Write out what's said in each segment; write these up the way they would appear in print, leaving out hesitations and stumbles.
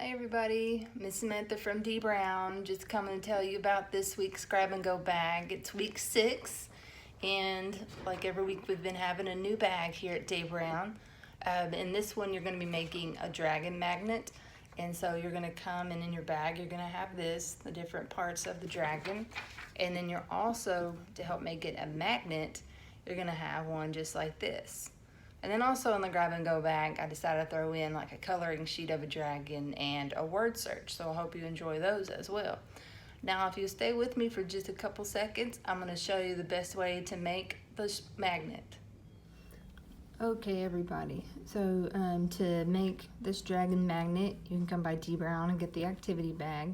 Hi everybody, Miss Samantha from D Brown, just coming to tell you about this week's grab and go bag. It's week 6, and like every week we've been having a new bag here at D Brown. In this one you're going to be making a dragon magnet, and so you're going to come and in your bag you're going to have the different parts of the dragon, and then you're also, to help make it a magnet, you're going to have one just like this. And then also in the grab and go bag, I decided to throw in like a coloring sheet of a dragon and a word search. So I hope you enjoy those as well. Now, if you stay with me for just a couple seconds, I'm going to show you the best way to make this magnet. Okay, everybody. So to make this dragon magnet, you can come by D Brown and get the activity bag.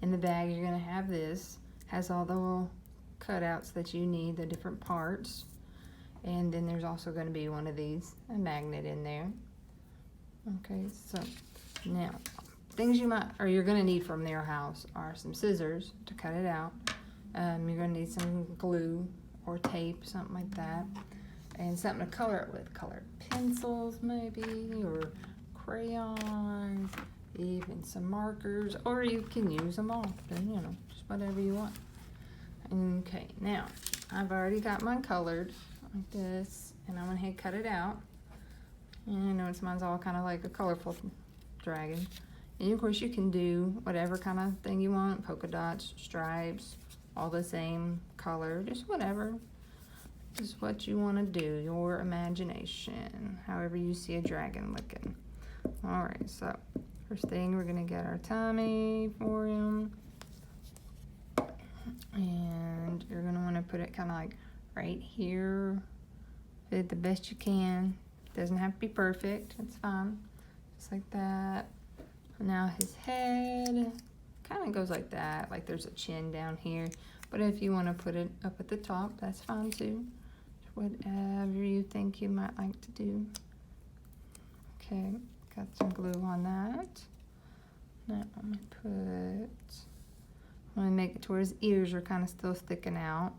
In the bag, you're going to have this. Has all the little cutouts that you need, the different parts. And then there's also going to be one of these, a magnet in there. Okay, so now things you're going to need from their house are some scissors to cut it out. You're going to need some glue or tape, something like that, and something to color it with. Colored pencils maybe, or crayons, even some markers, or you can use them all, just whatever you want. Okay, now I've already got mine colored like this, and I'm gonna cut it out. And I know mine's all kind of like a colorful dragon. And of course you can do whatever kind of thing you want, polka dots, stripes, all the same color, just whatever. Just what you want to do, your imagination, however you see a dragon looking. Alright, so first thing, we're gonna get our tummy for him. And you're gonna want to put it kind of like right here. Fit it the best you can. Doesn't have to be perfect, it's fine. Just like that. Now his head kind of goes like that, like there's a chin down here. But if you want to put it up at the top, that's fine too. Whatever you think you might like to do. Okay, got some glue on that. Now I'm gonna make it to where his ears are kind of still sticking out.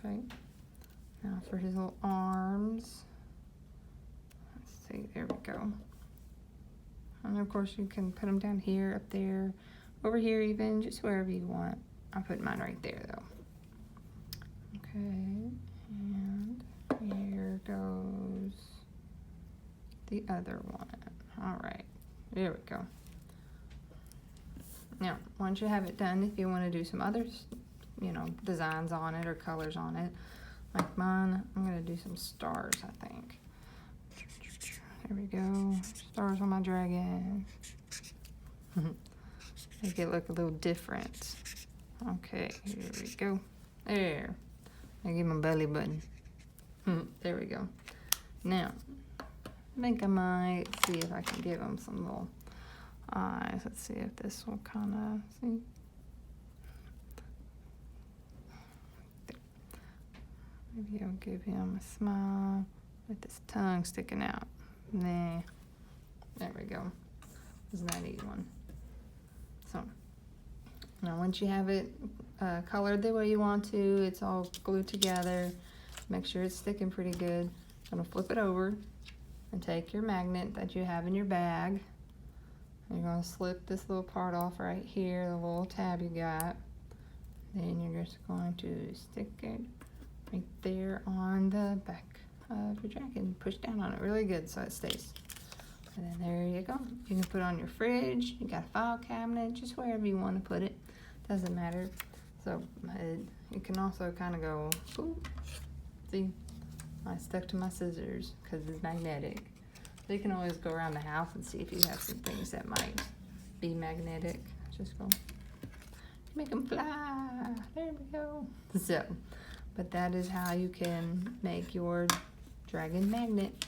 Okay, now for his little arms, let's see, there we go. And of course you can put them down here, up there, over here even, just wherever you want. I'll put mine right there though. Okay, and here goes the other one. All right, there we go. Now, once you have it done, if you want to do some other, designs on it or colors on it, like mine, I'm going to do some stars, I think. There we go. Stars on my dragon. Make it look a little different. Okay, here we go. There. I give him a belly button. There we go. Now, I think I might see if I can give him some little eyes. Let's see if this will kind of see. Maybe I'll give him a smile with his tongue sticking out. Nah. There we go. Isn't that neat one? So now once you have it colored the way you want to, it's all glued together. Make sure it's sticking pretty good. I'm gonna flip it over and take your magnet that you have in your bag. You're going to slip this little part off right here, the little tab you got. Then you're just going to stick it right there on the back of your dragon. Push down on it really good so it stays. And then there you go. You can put it on your fridge. You got a file cabinet, just wherever you want to put it. Doesn't matter. So you can also kind of go, ooh, see, I stuck to my scissors because it's magnetic. So you can always go around the house and see if you have some things that might be magnetic. Just go make them fly. There we go. So, but that is how you can make your dragon magnet.